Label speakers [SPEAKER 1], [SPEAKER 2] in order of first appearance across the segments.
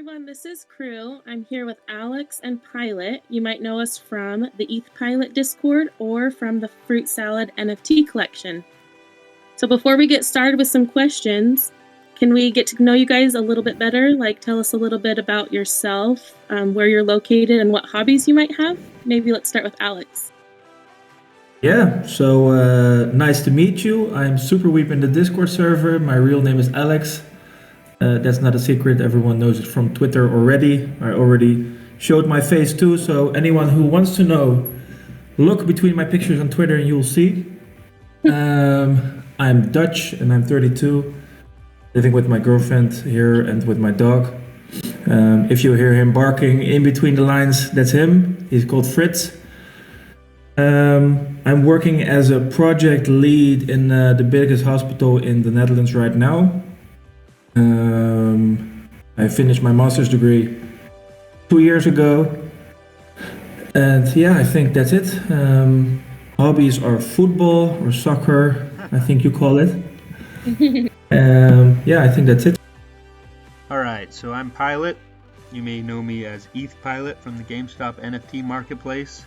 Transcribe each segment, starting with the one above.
[SPEAKER 1] everyone, this is Crew. I'm here with Alex and Pilot. You might know us from the Ethpilot Discord or from the Fruit Salad NFT collection. So before we get started with some questions, can we get to know you guys a little bit better? Like tell us a little bit about yourself, where you're located, and what hobbies you might have? Maybe let's start with Alex.
[SPEAKER 2] Yeah, so nice to meet you. I'm superweep in the Discord server. My real name is Alex. That's not a secret, everyone knows it from Twitter already. I already showed my face too, so anyone who wants to know, look between my pictures on Twitter and you'll see. I'm Dutch and I'm 32, living with my girlfriend here and with my dog. If you hear him barking in between the lines, that's him. He's called Fritz. I'm working as a project lead in the biggest hospital in the Netherlands right now. I finished my master's degree 2 years ago, and yeah, I think that's it. Hobbies are football or soccer, I think you call it. Yeah, I think that's it.
[SPEAKER 3] Alright, so I'm Pilot. You may know me as Ethpilot from the GameStop NFT marketplace.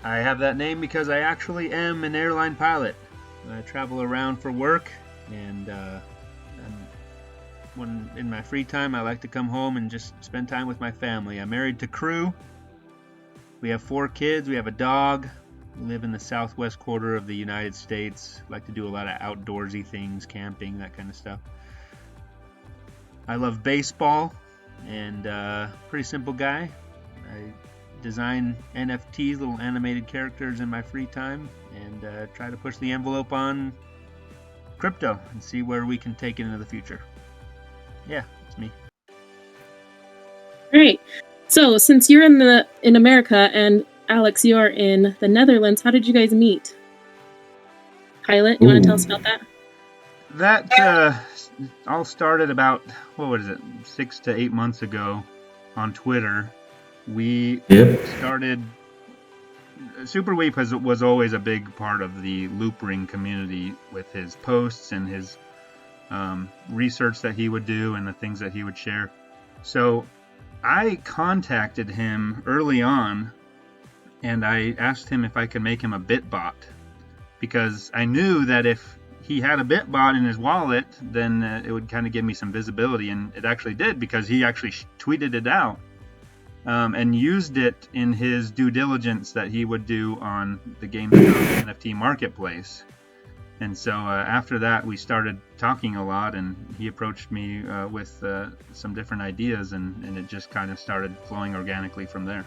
[SPEAKER 3] I have that name because I actually am an airline pilot. I travel around for work, and when in my free time I like to come home and just spend time with my family. I'm married to Crew. We have 4 kids, we have a dog. We live in the southwest quarter of the United States. Like to do a lot of outdoorsy things, camping, that kind of stuff. I love baseball, and pretty simple guy. I design NFTs, little animated characters in my free time, and try to push the envelope on crypto and see where we can take it into the future. Yeah, it's me.
[SPEAKER 1] Great. So since you're in America and Alex, you are in the Netherlands, how did you guys meet? Pilot, you want to tell us about that?
[SPEAKER 3] That all started about, 6 to 8 months ago on Twitter. We started. Superweep was always a big part of the Loopring community with his posts and his research that he would do and the things that he would share. So I contacted him early on, and I asked him if I could make him a Bitbot, because I knew that if he had a Bitbot in his wallet, then it would kind of give me some visibility, and it actually did, because he actually tweeted it out and used it in his due diligence that he would do on the GameStop NFT marketplace. And so after that, we started talking a lot, and he approached me with some different ideas, and it just kind of started flowing organically from there.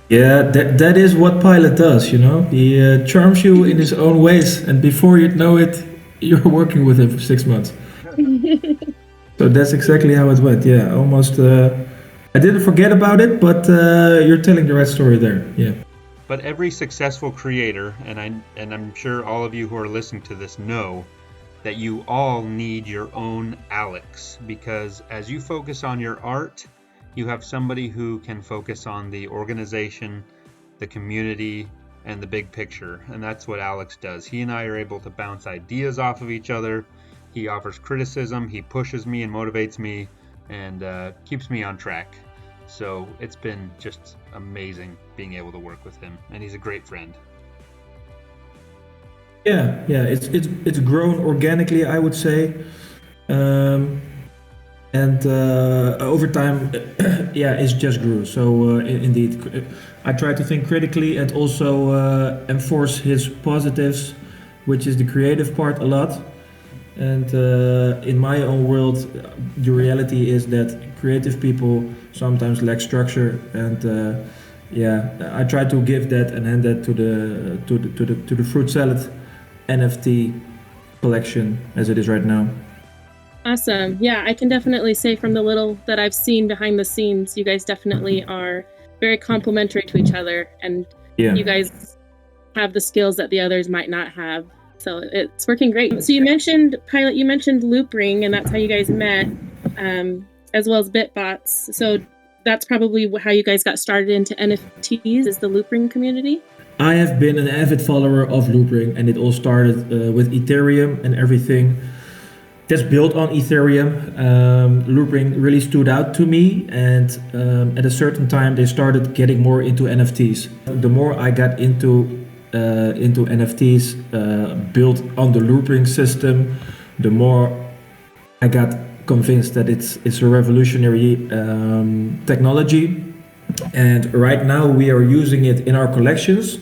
[SPEAKER 2] Yeah, that is what Pilot does, you know. He charms you in his own ways, and before you know it, you're working with him for 6 months. So that's exactly how it went. Yeah, almost. I didn't forget about it, but you're telling the right story there. Yeah.
[SPEAKER 3] But every successful creator, and I'm sure all of you who are listening to this know that you all need your own Alex, because as you focus on your art, you have somebody who can focus on the organization, the community, and the big picture. And that's what Alex does. He and I are able to bounce ideas off of each other. He offers criticism, he pushes me and motivates me, and keeps me on track. So it's been just amazing being able to work with him, and he's a great friend.
[SPEAKER 2] Yeah, it's grown organically, I would say, and over time, yeah, it's just grew. So indeed, I try to think critically and also enforce his positives, which is the creative part, a lot. And in my own world, the reality is that creative people sometimes lack structure, and I try to give that and hand that to the Fruit Salad NFT collection as it is right now.
[SPEAKER 1] Awesome. Yeah, I can definitely say from the little that I've seen behind the scenes, you guys definitely are very complementary to each other, and you guys have the skills that the others might not have. So it's working great. So you mentioned, Pilot, you mentioned Loopring, and that's how you guys met, as well as Bitbots. So that's probably how you guys got started into NFTs, is the Loopring community?
[SPEAKER 2] I have been an avid follower of Loopring, and it all started with Ethereum and everything. that's built on Ethereum. Loopring really stood out to me, and at a certain time they started getting more into NFTs. The more I got into NFTs built on the Loopring system, the more I got convinced that it's a revolutionary technology. And right now we are using it in our collections.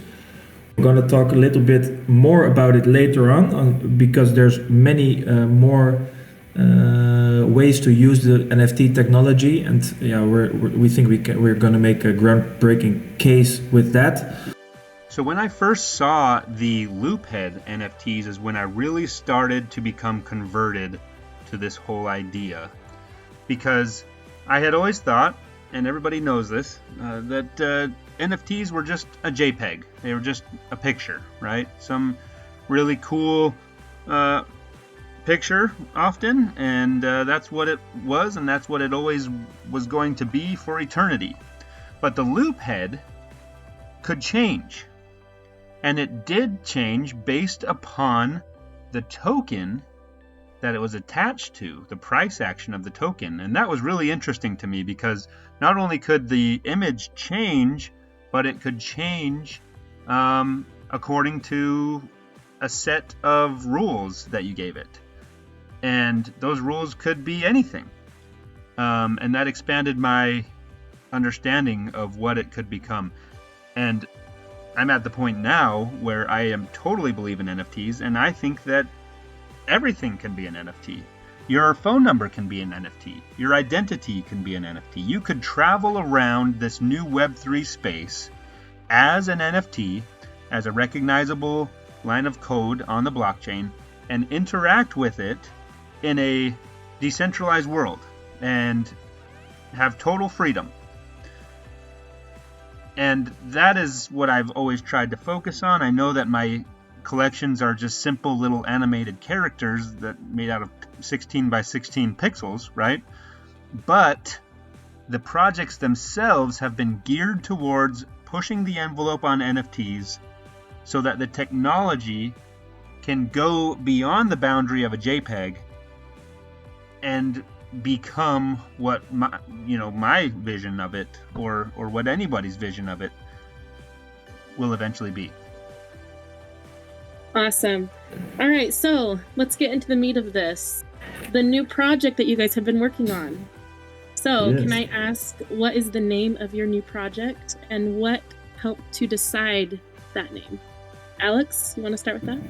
[SPEAKER 2] We're going to talk a little bit more about it later on because there's many more ways to use the NFT technology, and yeah, we think we're going to make a groundbreaking case with that.
[SPEAKER 3] So when I first saw the Loophead NFTs is when I really started to become converted to this whole idea, because I had always thought, and everybody knows this, that NFTs were just a JPEG. They were just a picture, right? Some really cool picture often, and that's what it was, and that's what it always was going to be for eternity. But the Loophead could change, and it did change based upon the token that it was attached to, the price action of the token. And that was really interesting to me, because not only could the image change, but it could change according to a set of rules that you gave it. And those rules could be anything. And that expanded my understanding of what it could become. And I'm at the point now where I am totally believe in NFTs, and I think that everything can be an NFT. Your phone number can be an NFT. Your identity can be an NFT. You could travel around this new Web3 space as an NFT, as a recognizable line of code on the blockchain, and interact with it in a decentralized world and have total freedom. And that is what I've always tried to focus on. I know that my collections are just simple little animated characters that made out of 16 by 16 pixels, right? But the projects themselves have been geared towards pushing the envelope on NFTs so that the technology can go beyond the boundary of a JPEG and become what my vision of it, or what anybody's vision of it will eventually be.
[SPEAKER 1] Awesome. All right, so let's get into the meat of this. The new project that you guys have been working on. So
[SPEAKER 2] Yes.
[SPEAKER 1] Can I ask, what is the name of your new project and what helped to decide that name? Alex, you want to start with that?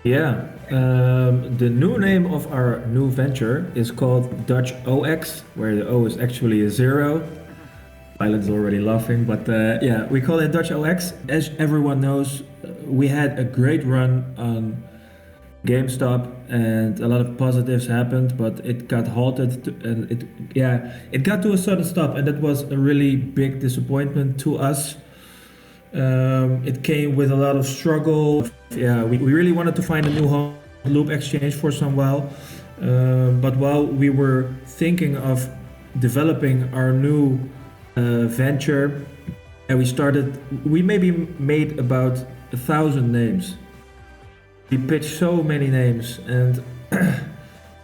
[SPEAKER 2] Yeah, the new name of our new venture is called DUTCH0x, where the O is actually a 0. Pilot's already laughing, but yeah, we call it DUTCH0x. As everyone knows, we had a great run on GameStop, and a lot of positives happened, but it got halted, and it got to a sudden stop, and that was a really big disappointment to us. It came with a lot of struggle. Yeah, we really wanted to find a new home, Loop Exchange, for some while. But while we were thinking of developing our new venture, and we maybe made about 1,000 names. We pitched so many names, and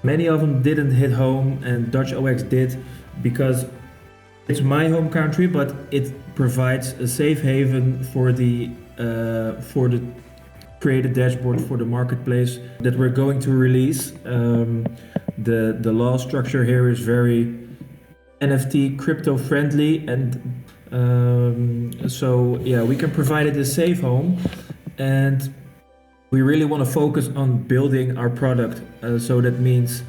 [SPEAKER 2] many of them didn't hit home, and DUTCH0x did, because it's my home country, but it provides a safe haven for the created dashboard for the marketplace that we're going to release. The law structure here is very NFT crypto friendly, and so yeah, we can provide it a safe home, and we really want to focus on building our product. So that means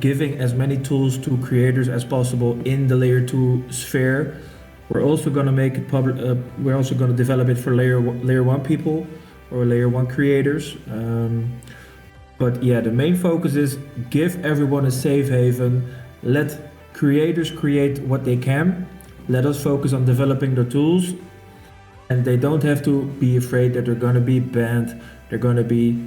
[SPEAKER 2] giving as many tools to creators as possible in the layer 2 sphere. We're also going to make it public. We're also going to develop it for layer 1 people or layer 1 creators. But yeah, the main focus is give everyone a safe haven. Let creators create what they can. Let us focus on developing the tools, and they don't have to be afraid that they're going to be banned. They're going to be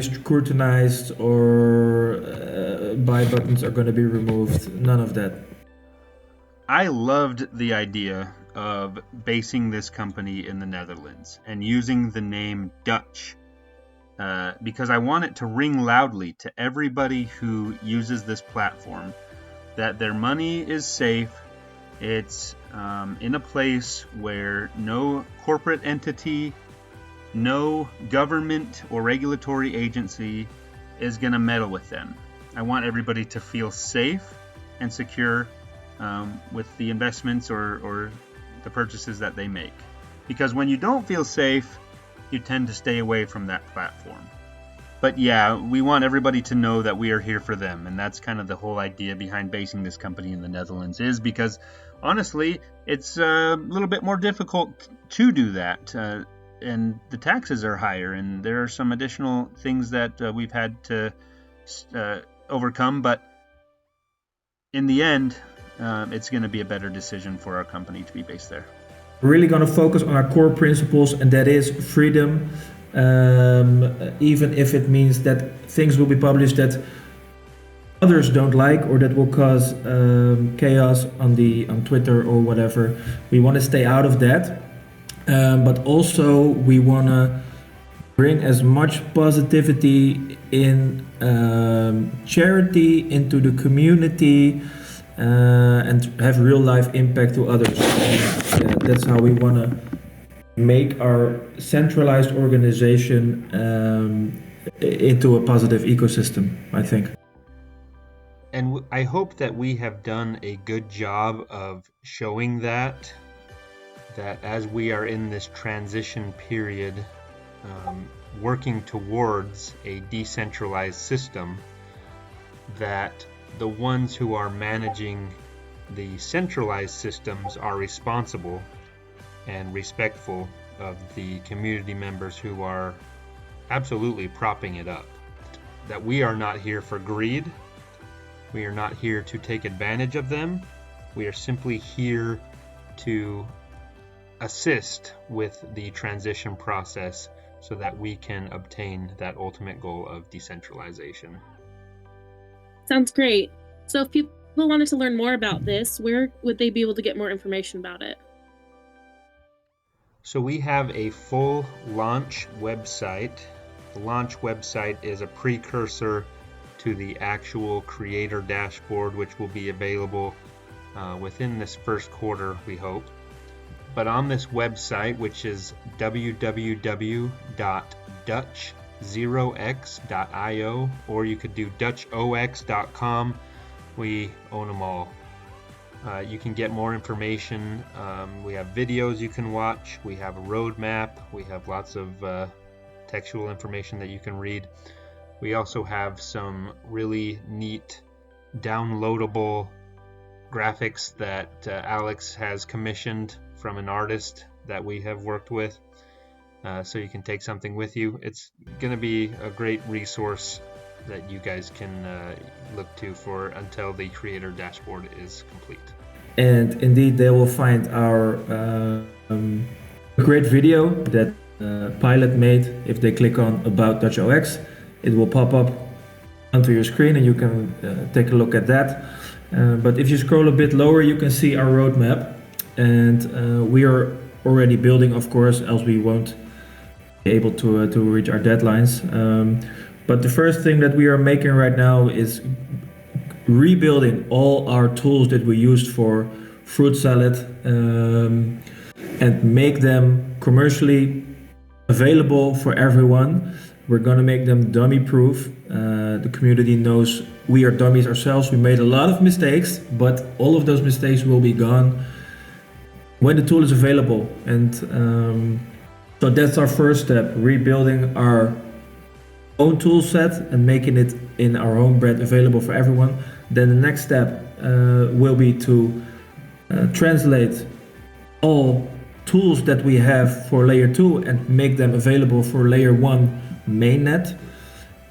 [SPEAKER 2] scrutinized, or buy buttons are going to be removed. None of that.
[SPEAKER 3] I loved the idea of basing this company in the Netherlands and using the name Dutch. because I want it to ring loudly to everybody who uses this platform that their money is safe. It's in a place where no corporate entity, no government or regulatory agency is going to meddle with them. I want everybody to feel safe and secure with the investments or the purchases that they make. Because when you don't feel safe, you tend to stay away from that platform. But yeah, we want everybody to know that we are here for them. And that's kind of the whole idea behind basing this company in the Netherlands, is because honestly, it's a little bit more difficult to do that. And the taxes are higher, and there are some additional things that we've had to overcome. But in the end, it's going to be a better decision for our company to be based there.
[SPEAKER 2] We're really going to focus on our core principles, and that is freedom. Even if it means that things will be published that others don't like or that will cause chaos on Twitter or whatever, we want to stay out of that. But also we want to bring as much positivity in charity into the community and have real life impact to others. And, that's how we want to make our centralized organization into a positive ecosystem, I think.
[SPEAKER 3] And I hope that we have done a good job of showing that as we are in this transition period, working towards a decentralized system, that the ones who are managing the centralized systems are responsible and respectful of the community members who are absolutely propping it up. That we are not here for greed. We are not here to take advantage of them. We are simply here to assist with the transition process so that we can obtain that ultimate goal of decentralization.
[SPEAKER 1] Sounds great. So if people wanted to learn more about this, where would they be able to get more information about it?
[SPEAKER 3] So we have a full launch website. The launch website is a precursor to the actual creator dashboard, which will be available within this first quarter, we hope. But on this website, which is www.DUTCH0x.io, or you could do DUTCH0x.com, we own them all. You can get more information. We have videos you can watch. We have a roadmap. We have lots of textual information that you can read. We also have some really neat downloadable graphics that Alex has commissioned from an artist that we have worked with. So you can take something with you. It's going to be a great resource that you guys can look to for until the creator dashboard is complete. And
[SPEAKER 2] indeed, they will find our great video that Pilot made. If they click on About DUTCH0x, it will pop up onto your screen and you can take a look at that. But if you scroll a bit lower, you can see our roadmap. And we are already building, of course, else we won't be able to reach our deadlines. But the first thing that we are making right now is rebuilding all our tools that we used for fruit salad and make them commercially available for everyone. We're gonna make them dummy proof. The community knows we are dummies ourselves. We made a lot of mistakes, but all of those mistakes will be gone when the tool is available. And so that's our first step, rebuilding our own tool set and making it in our own brand available for everyone. Then the next step will be to translate all tools that we have for layer 2 and make them available for layer 1 mainnet.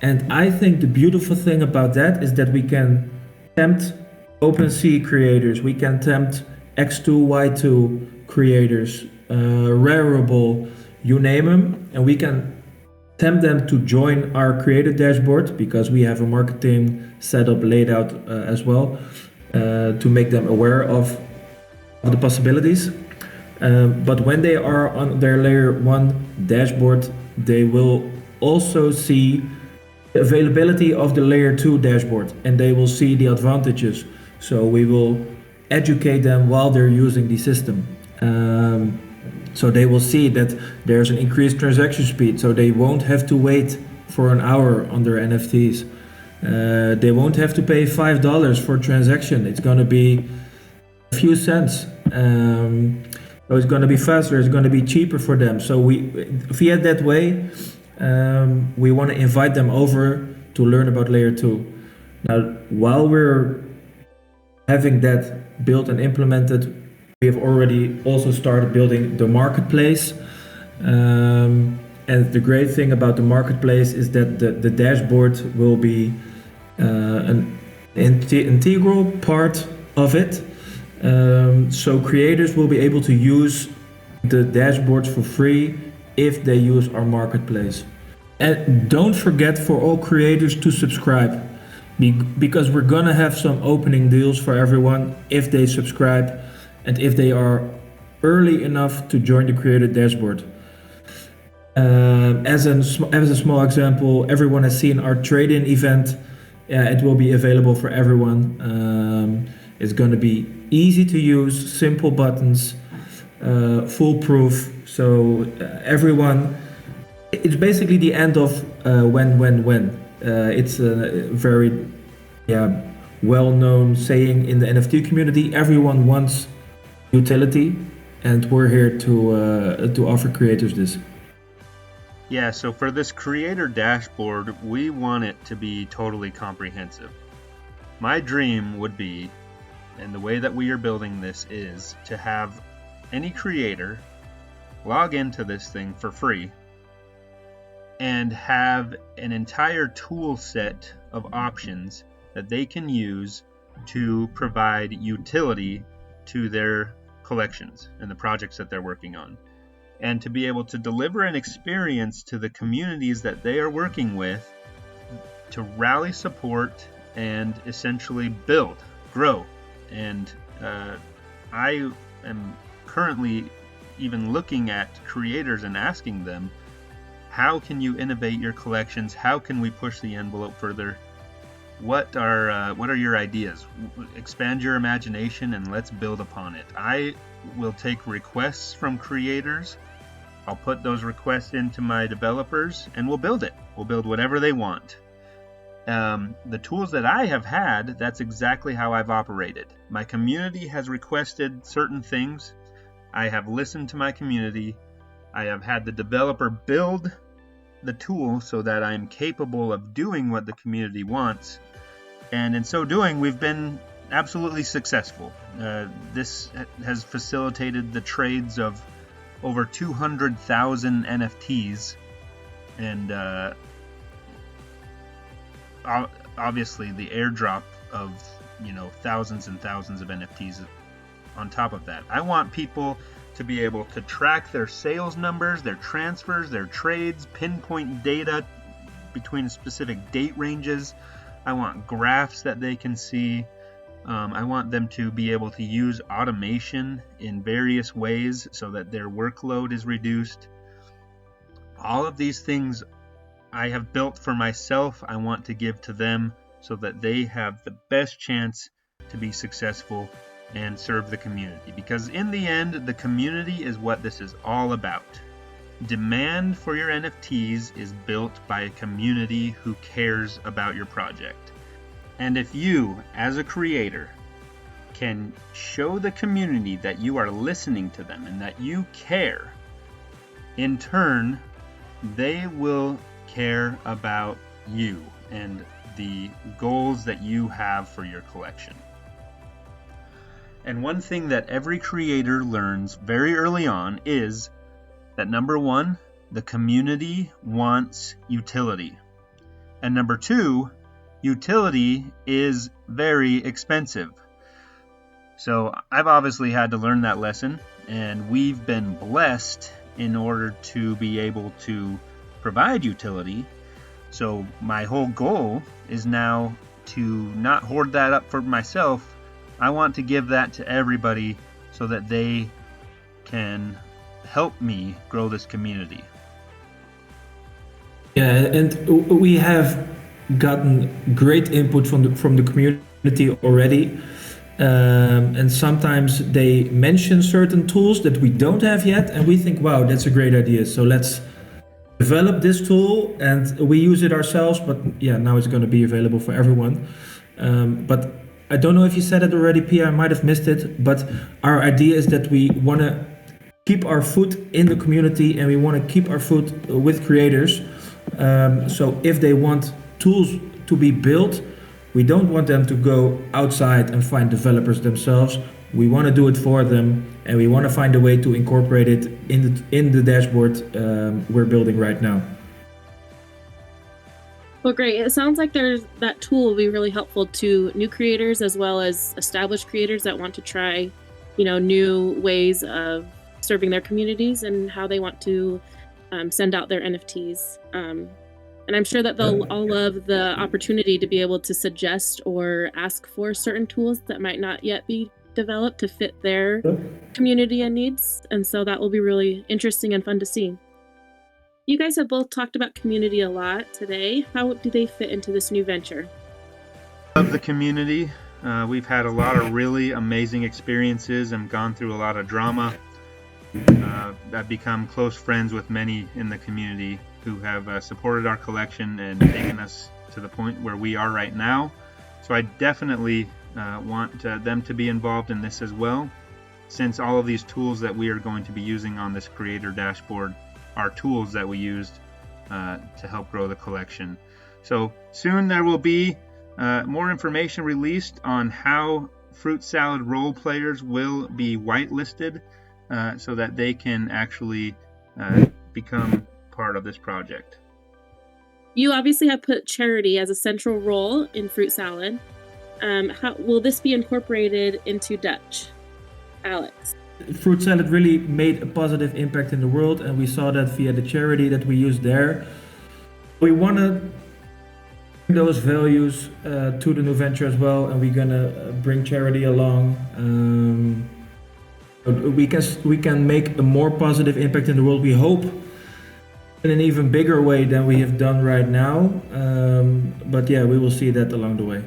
[SPEAKER 2] And I think the beautiful thing about that is that we can tempt OpenSea creators, we can tempt X2, Y2 creators, Rarible, you name them, and we can tempt them to join our creator dashboard because we have a marketing setup laid out as well to make them aware of the possibilities. But when they are on their layer 1 dashboard, they will also see the availability of the layer 2 dashboard, and they will see the advantages. So we will educate them while they're using the system. So they will see that there's an increased transaction speed, so they won't have to wait for an hour on their NFTs. They won't have to pay $5 for a transaction. It's going to be a few cents. So it's going to be faster, it's going to be cheaper for them. So via that way, we want to invite them over to learn about layer 2. Now, while we're having that built and implemented, we have already also started building the marketplace. And the great thing about the marketplace is that the dashboard will be an integral part of it. So creators will be able to use the dashboards for free if they use our marketplace. And don't forget for all creators to subscribe, because we're gonna have some opening deals for everyone if they subscribe and if they are early enough to join the creator dashboard. As a small example, everyone has seen our trade-in event. It will be available for everyone. It's going to be easy to use, simple buttons, foolproof. So everyone, it's basically the end of when. It's a very well-known saying in the NFT community. Everyone wants utility, and we're here to offer creators this.
[SPEAKER 3] Yeah, so for this creator dashboard, we want it to be totally comprehensive. My dream would be, and the way that we are building this is, to have any creator log into this thing for free and have an entire tool set of options that they can use to provide utility to their collections and the projects that they're working on, and to be able to deliver an experience to the communities that they are working with to rally support and essentially build, grow. And I am currently even looking at creators and asking them, how can you innovate your collections? How can we push the envelope further? What are your ideas? Expand your imagination and let's build upon it. I will take requests from creators. I'll put those requests into my developers and we'll build it. We'll build whatever they want. The tools that I have had, that's exactly how I've operated. My community has requested certain things. I have listened to my community. I have had the developer build the tool so that I'm capable of doing what the community wants. And in so doing, we've been absolutely successful. This has facilitated the trades of over 200,000 NFTs, and obviously the airdrop of thousands and thousands of NFTs on top of that. I want people to be able to track their sales numbers, their transfers, their trades, pinpoint data between specific date ranges. I want graphs that they can see. I want them to be able to use automation in various ways so that their workload is reduced. All of these things I have built for myself, I want to give to them so that they have the best chance to be successful and serve the community. Because in the end, the community is what this is all about. Demand for your NFTs is built by a community who cares about your project. And if you, as a creator, can show the community that you are listening to them and that you care, in turn, they will care about you and the goals that you have for your collection. And one thing that every creator learns very early on is that number one, the community wants utility. And number two, utility is very expensive. So I've obviously had to learn that lesson, and we've been blessed in order to be able to provide utility. So my whole goal is now to not hoard that up for myself. I want to give that to everybody so that they can help me grow this community.
[SPEAKER 2] Yeah, and we have gotten great input from the community already. And sometimes they mention certain tools that we don't have yet, and we think, wow, that's a great idea. So let's develop this tool, and we use it ourselves. But yeah, now it's going to be available for everyone. But I don't know if you said it already, Pia. I might have missed it. But our idea is that we want to keep our foot in the community, and we want to keep our foot with creators. So if they want tools to be built, we don't want them to go outside and find developers themselves. We want to do it for them, and we want to find a way to incorporate it in the dashboard we're building right now.
[SPEAKER 1] Well, great. It sounds like that tool will be really helpful to new creators as well as established creators that want to try, new ways of serving their communities and how they want to send out their NFTs. And I'm sure that they'll all love the opportunity to be able to suggest or ask for certain tools that might not yet be developed to fit their community and needs. And so that will be really interesting and fun to see. You guys have both talked about community a lot today. How do they fit into this new venture?
[SPEAKER 3] Love the community. We've had a lot of really amazing experiences and gone through a lot of drama. I've become close friends with many in the community who have supported our collection and taken us to the point where we are right now. So I definitely want them to be involved in this as well, since all of these tools that we are going to be using on this creator dashboard are tools that we used to help grow the collection. So soon there will be more information released on how fruit salad role players will be whitelisted so that they can actually become part of this project.
[SPEAKER 1] You obviously have put charity as a central role in fruit salad. How will this be incorporated into Dutch? Alex?
[SPEAKER 2] Fruit salad really made a positive impact in the world, and we saw that via the charity that we used there. We want to bring those values to the new venture as well, and we're gonna bring charity along. We can make a more positive impact in the world, we hope, in an even bigger way than we have done right now. But yeah, we will see that along the way.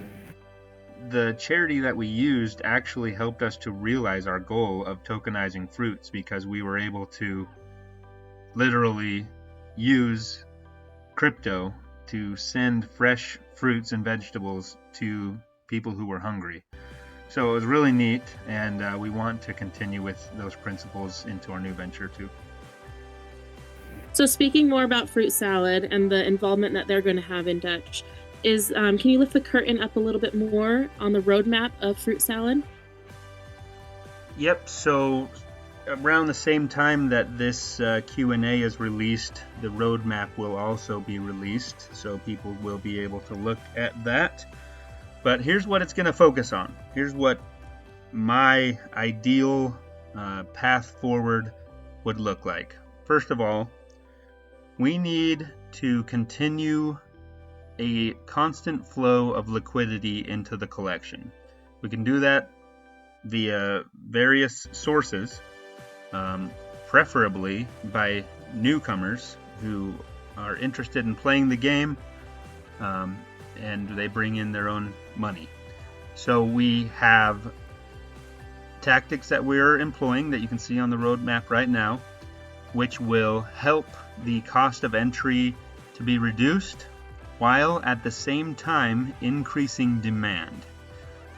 [SPEAKER 3] The charity that we used actually helped us to realize our goal of tokenizing fruits, because we were able to literally use crypto to send fresh fruits and vegetables to people who were hungry. So it was really neat, and we want to continue with those principles into our new venture too.
[SPEAKER 1] So speaking more about fruit salad and the involvement that they're going to have in Dutch, can you lift the curtain up a little bit more on the roadmap of fruit salad?
[SPEAKER 3] Yep, so around the same time that this Q&A is released, the roadmap will also be released, so people will be able to look at that. But here's what it's going to focus on. Here's what my ideal path forward would look like. First of all, we need to continue a constant flow of liquidity into the collection. We can do that via various sources, preferably by newcomers who are interested in playing the game, and they bring in their own money. So we have tactics that we're employing that you can see on the roadmap right now, which will help the cost of entry to be reduced while at the same time increasing demand.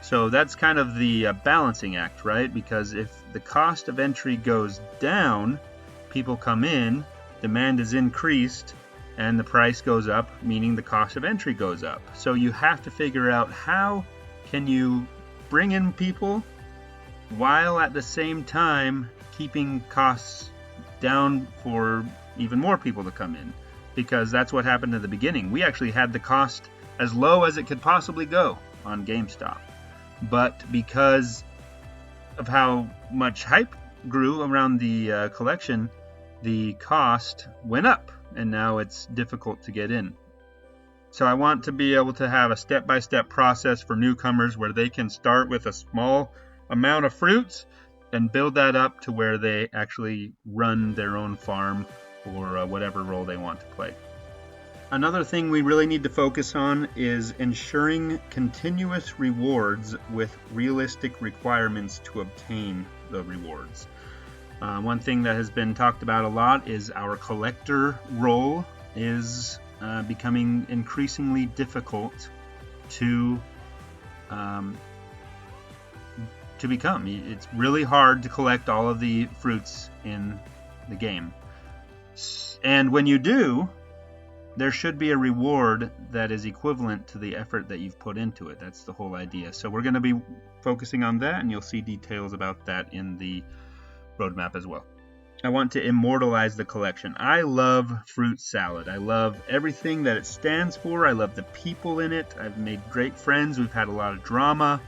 [SPEAKER 3] So that's kind of the balancing act, right? Because if the cost of entry goes down, people come in, demand is increased, and the price goes up, meaning the cost of entry goes up. So you have to figure out how can you bring in people while at the same time keeping costs down for even more people to come in, because that's what happened at the beginning. We actually had the cost as low as it could possibly go on GameStop, but because of how much hype grew around the collection, the cost went up, and now it's difficult to get in. So I want to be able to have a step-by-step process for newcomers where they can start with a small amount of fruits and build that up to where they actually run their own farm or whatever role they want to play. Another thing we really need to focus on is ensuring continuous rewards with realistic requirements to obtain the rewards. One thing that has been talked about a lot is our collector role is becoming increasingly difficult to become. It's really hard to collect all of the fruits in the game. And when you do, there should be a reward that is equivalent to the effort that you've put into it. That's the whole idea. So we're going to be focusing on that, and you'll see details about that in the roadmap as well. I want to immortalize the collection. I love fruit salad. I love everything that it stands for. I love the people in it. I've made great friends. We've had a lot of drama.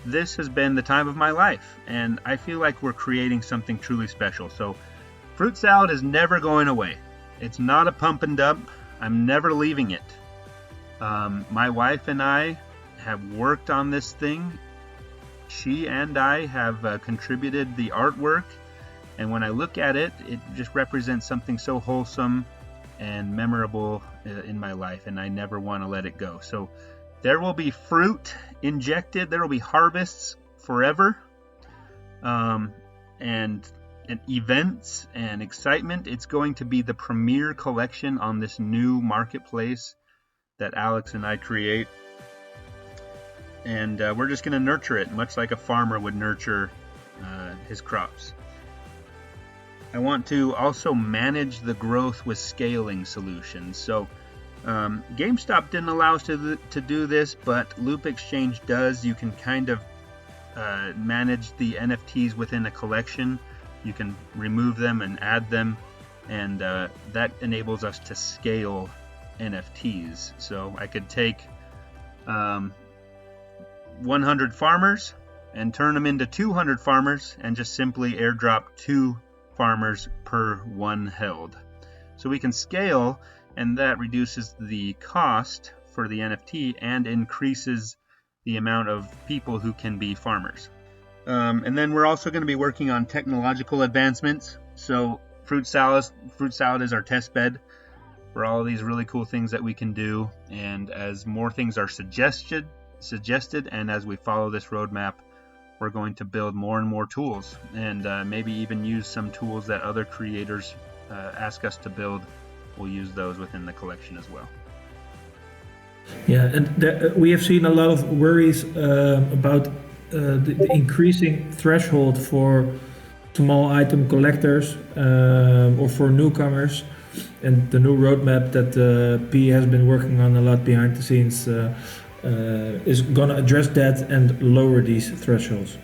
[SPEAKER 3] This has been the time of my life, and I feel like we're creating something truly special. So fruit salad is never going away. It's not a pump and dump. I'm never leaving it. My wife and I have worked on this thing. She and I have contributed the artwork, and when I look at it, it just represents something so wholesome and memorable in my life, and I never want to let it go. So there will be fruit injected. There will be harvests forever, and events and excitement. It's going to be the premier collection on this new marketplace that Alex and I create. And we're just going to nurture it, much like a farmer would nurture his crops. I want to also manage the growth with scaling solutions. So GameStop didn't allow us to do this, but Loop Exchange does. You can kind of manage the NFTs within a collection. You can remove them and add them, and that enables us to scale NFTs. So I could take 100 farmers and turn them into 200 farmers and just simply airdrop 2 farmers per one held. So we can scale, and that reduces the cost for the NFT and increases the amount of people who can be farmers. And then we're also going to be working on technological advancements. So fruit salad is our test bed for all of these really cool things that we can do. And as more things are suggested, and as we follow this roadmap, we're going to build more and more tools, and maybe even use some tools that other creators ask us to build. We'll use those within the collection as well.
[SPEAKER 2] Yeah, and we have seen a lot of worries about the increasing threshold for small item collectors or for newcomers, and the new roadmap that P has been working on a lot behind the scenes is gonna address that and lower these thresholds.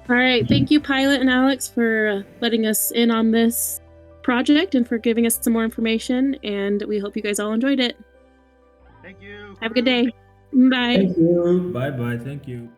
[SPEAKER 1] All right, thank you, Pilot and Alex, for letting us in on this project and for giving us some more information, and we hope you guys all enjoyed it.
[SPEAKER 3] Thank you.
[SPEAKER 1] Have a good day. Bye.
[SPEAKER 2] Thank you. Bye-bye. Thank you.